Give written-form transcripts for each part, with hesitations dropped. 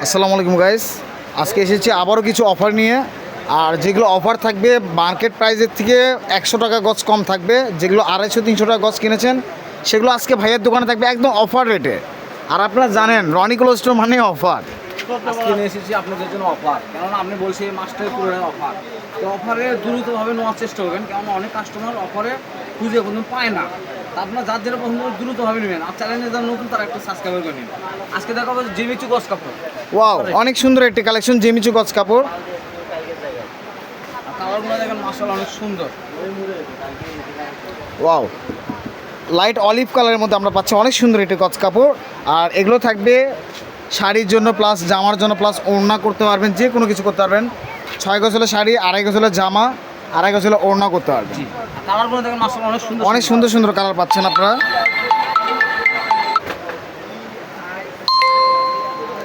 আসসালামু আলাইকুম গাইস, আজকে এসেছি আবারও কিছু অফার নিয়ে। আর যেগুলো অফার থাকবে মার্কেট প্রাইসের থেকে 100 টাকা গজ কম থাকবে। যেগুলো 250-300 টাকা গজ কিনেছেন সেগুলো আজকে ভাইয়ের দোকানে থাকবে একদম অফার রেটে। আর আপনারা জানেন রনি ক্লোথ স্টোর মানে অফার। আজকে নিয়ে এসেছি আপনাদের জন্য অফার, কেননা আপনি বলছেন মাস্টার পুরো অফার, তো অফারে দ্রুতভাবে নেওয়ার চেষ্টা করবেন, কেননা অনেক কাস্টমার অফারে খুঁজে কোনো পায় না। তা আপনার যার যেটা পছন্দ করে দ্রুতভাবে নেবেন। আর চ্যানেলে যারা নতুন তারা একটা সাবস্ক্রাইব করে নিন। আজকে দেখা হবে জিমিচু গজ কাপড়। ওয়াও, অনেক সুন্দর একটি কালেকশন জিমিচু গজ কাপড়। আর কালারগুলো দেখেন মাশাআল্লাহ অনেক সুন্দর। ওয়াও, লাইট অলিভ কালারের মধ্যে আমরা পাচ্ছি অনেক সুন্দর একটি গজ কাপড়। আর এগুলো থাকবে শাড়ির জন্য প্লাস জামার জন্য প্লাস ওড়না করতে পারবেন, যে কোনো কিছু করতে পারবেন। 6 গজ হলে শাড়ি, 2.5 গজ হলে জামা, 2.5 গজ হলে ওড়না করতে পারবেন। কালারগুলো দেখেন মাশাআল্লাহ অনেক সুন্দর, অনেক সুন্দর সুন্দর কালার পাচ্ছেন আপনারা।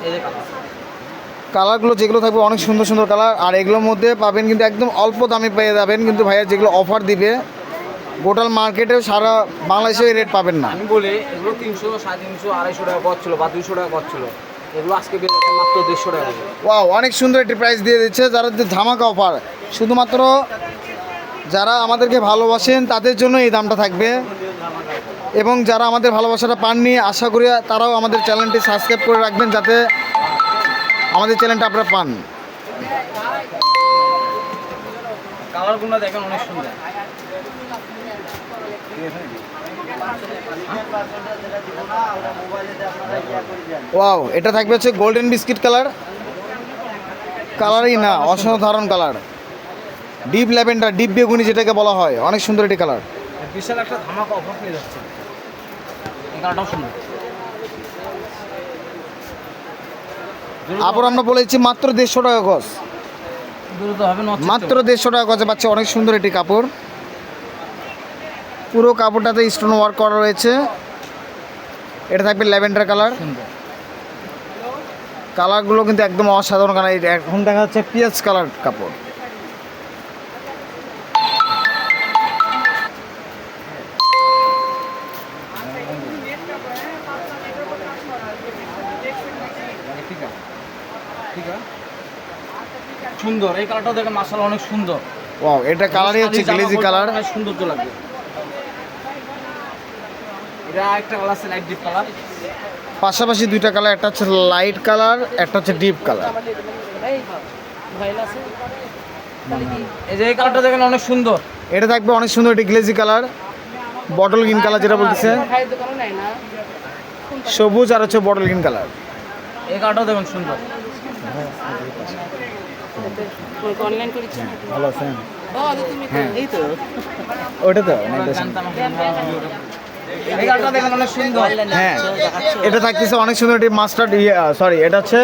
এই যে কালার, কালারগুলো যেগুলো থাকবে অনেক সুন্দর সুন্দর কালার। আর এগুলোর মধ্যে পাবেন কিন্তু একদম অল্প দামে পেয়ে যাবেন, কিন্তু ভাইয়া যেগুলো অফার দিবে গোটাল মার্কেটে সারা বাংলাদেশে এই রেট পাবেন না। আমি বলি এগুলো 300, 350, 250 টাকা গজ ছিল বা 200 টাকা গজ ছিল, এগুলো আজকে বের হচ্ছে মাত্র 150 টাকা। ওয়াও, অনেক সুন্দর একটি প্রাইস দিয়ে দিচ্ছে। যারা যে ধামাকা অফার, শুধুমাত্র যারা আমাদেরকে ভালোবাসেন তাদের জন্য এই দামটা থাকবে। এবং যারা আমাদের ভালোবাসাটা পাননি, আশা করি তারাও আমাদের চ্যানেলটি সাবস্ক্রাইব করে রাখবেন, যাতে আমাদের চ্যানেলটা আপনারা পান। কালারগুলো দেখেন অনেক সুন্দর। ওয়াও, এটা থাকবে হচ্ছে গোল্ডেন বিস্কিট কালার। কালারই না, অসাধারণ কালার। ডিপ ল্যাভেন্ডার, ডিপ বেগুনি যেটাকে বলা হয়, অনেক সুন্দর একটি কালার। বিশাল একটা ধামাকা অফার পেয়ে যাচ্ছে। এই কালারটাও সুন্দর। আবার আমরা বলেছি মাত্র 150 টাকা গজ, দ্রুত হবে না, মাত্র 150 টাকা গজে পাচ্ছে অনেক সুন্দর একটি কাপড়। পুরো কাপড়টাতে স্টোন ওয়ার্ক করা রয়েছে। এটা থাকবে ল্যাভেন্ডার কালার। সুন্দর। কালারগুলো কিন্তু একদম অসাধারণ কালার। এখন দেখা যাচ্ছে পিঁয়াজ কালার কাপড়। সুন্দর, এই কালারটাও দেখেন মাশাআল্লাহ অনেক সুন্দর। ওয়াও, এটা কালারই হচ্ছে গ্লেজি কালার। অনেক সুন্দর তো লাগবে। এটা একটা কালার আছে লাইট ডিপ কালার, পাশাপাশি দুইটা কালার, একটা হচ্ছে লাইট কালার, একটা হচ্ছে ডিপ কালার। এই যে এই কালারটা দেখেন অনেক সুন্দর। এটা থাকবে অনেক সুন্দর একটি glazy colour, bottle green colour যেটা বলতেছে, সবুজ আর হচ্ছে বটল গ্রিন কালার। এই কালারটাও দেখেন সুন্দর। ভালো আছেন? হ্যাঁ, ওটা তো এই কালারটা দেখেন অনেক সুন্দর। হ্যাঁ, এটা থাকতেছে অনেক সুন্দর একটি মাস্টার্ড, সরি এটা হচ্ছে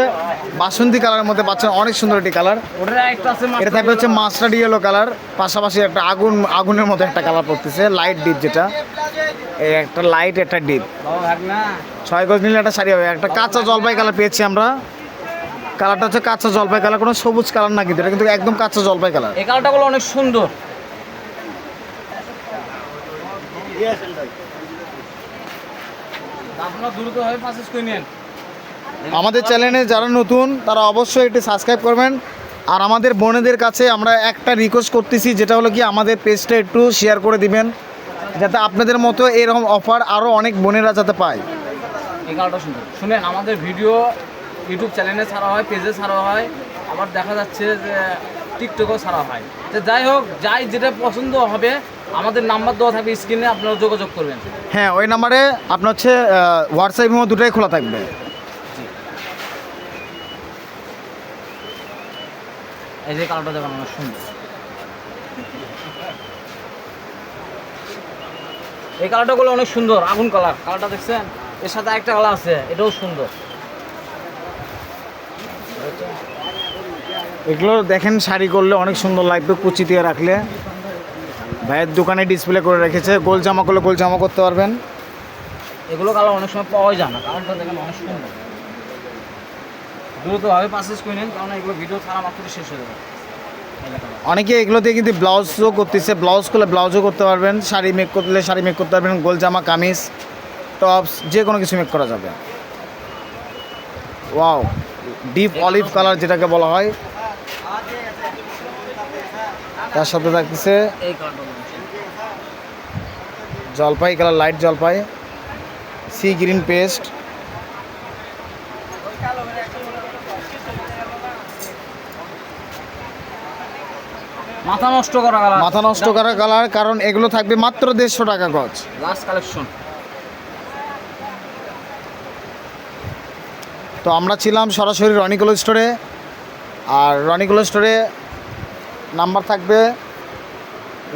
বাসন্তী কালারের মধ্যে পাচ্ছেন অনেক সুন্দর একটি কালার। ওটা একটা আছে এটা থাকবে হচ্ছে মাস্টার্ড ইয়েলো কালার, পাশাপাশি একটা আগুনের মতো একটা কালার পড়তেছে, লাইট ডিপ যেটা, এই একটা লাইট একটা ডিপ। 6 গজ নিলে একটা শাড়ি হবে। একটা কাঁচা জলপাই কালার পেয়েছি আমরা। কালারটা হচ্ছে কাঁচা জলপাই কালার, কোনো সবুজ কালার না, কিন্তু এটা কিন্তু একদম কাঁচা জলপাই কালার। এই কালারটা গুলো অনেক সুন্দর। আপনারা দ্রুতভাবে পারচেজ করে নিন। আমাদের চ্যানেলে যারা নতুন তারা অবশ্যই এটি সাবস্ক্রাইব করবেন। আর আমাদের বোনেদের কাছে আমরা একটা রিকোয়েস্ট করতেছি, যেটা হলো কি আমাদের পেজটা একটু শেয়ার করে দিবেন, যাতে আপনাদের মতো এরকম অফার আরও অনেক বোনেরা যাতে পায়। এই কালারটা সুন্দর। শুনেন, আমাদের ভিডিও ইউটিউব চ্যানেলে ছাড়া হয়, পেজে ছাড়া হয়, আবার দেখা যাচ্ছে যে টিকটকেও ছাড়া হয়। তো যাই হোক, যাই যেটা পছন্দ হবে আমাদের নাম্বার দেওয়া থাকবে স্ক্রিনে, আপনারা যোগাযোগ করবেন। হ্যাঁ, ওই নাম্বারে আপনার হচ্ছে হোয়াটসঅ্যাপ ইমো দুটোই খোলা থাকবে। এই যে কালারটা দেখুন অনেক সুন্দর। এই কালারটাগুলো অনেক সুন্দর, আগুন কালার। কালারটা দেখছেন? এর সাথে একটা কালার আছে, এটাও সুন্দর। এগুলো দেখেন শাড়ি করলে অনেক সুন্দর লাগবে, কুচি দিয়ে রাখলে। ভাইয়ের দোকানে ডিসপ্লে করে রেখেছে, গোল জামা করলে গোল জামা করতে পারবেন। এগুলো কালার অনেক সময় পাওয়া যায় না। কালারটা দেখেন অনেক সুন্দর। দ্রুতভাবে পারচেজ করে নিন, কারণ এগুলো ভিডিও ছাড়া মাত্র শেষ হয়ে যাবে। অনেকে এগুলো দিয়ে কিন্তু ব্লাউজও করতেছে, ব্লাউজ করলে ব্লাউজও করতে পারবেন, শাড়ি মেক করলে শাড়ি মেক করতে পারবেন, গোল জামা, কামিজ, টপস, যে কোনো কিছু মেক করা যাবে। ওয়াও, ডিপ অলিভ কালার যেটাকে বলা হয়, তার সাথে থাকতেছে এই কালারটা জলপাই কালার, লাইট জলপাই, সি গ্রিন পেস্ট, মাথা নষ্ট করা কালার, মাথা নষ্ট করা কালার, কারণ এগুলো থাকবে মাত্র 150 টাকা গজ। Last collection. তো আমরা ছিলাম সরাসরি রনিকুল স্টোরে, আর রনিকুল স্টোরে নাম্বার থাকবে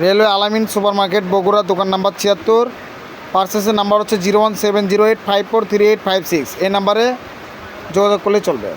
রেলওয়ে আলামিন সুপার মার্কেট বগুড়া, দোকান নাম্বার 76, পার্সেসের নাম্বার হচ্ছে 01708543856। এই নাম্বারে যোগাযোগ করলে চলবে।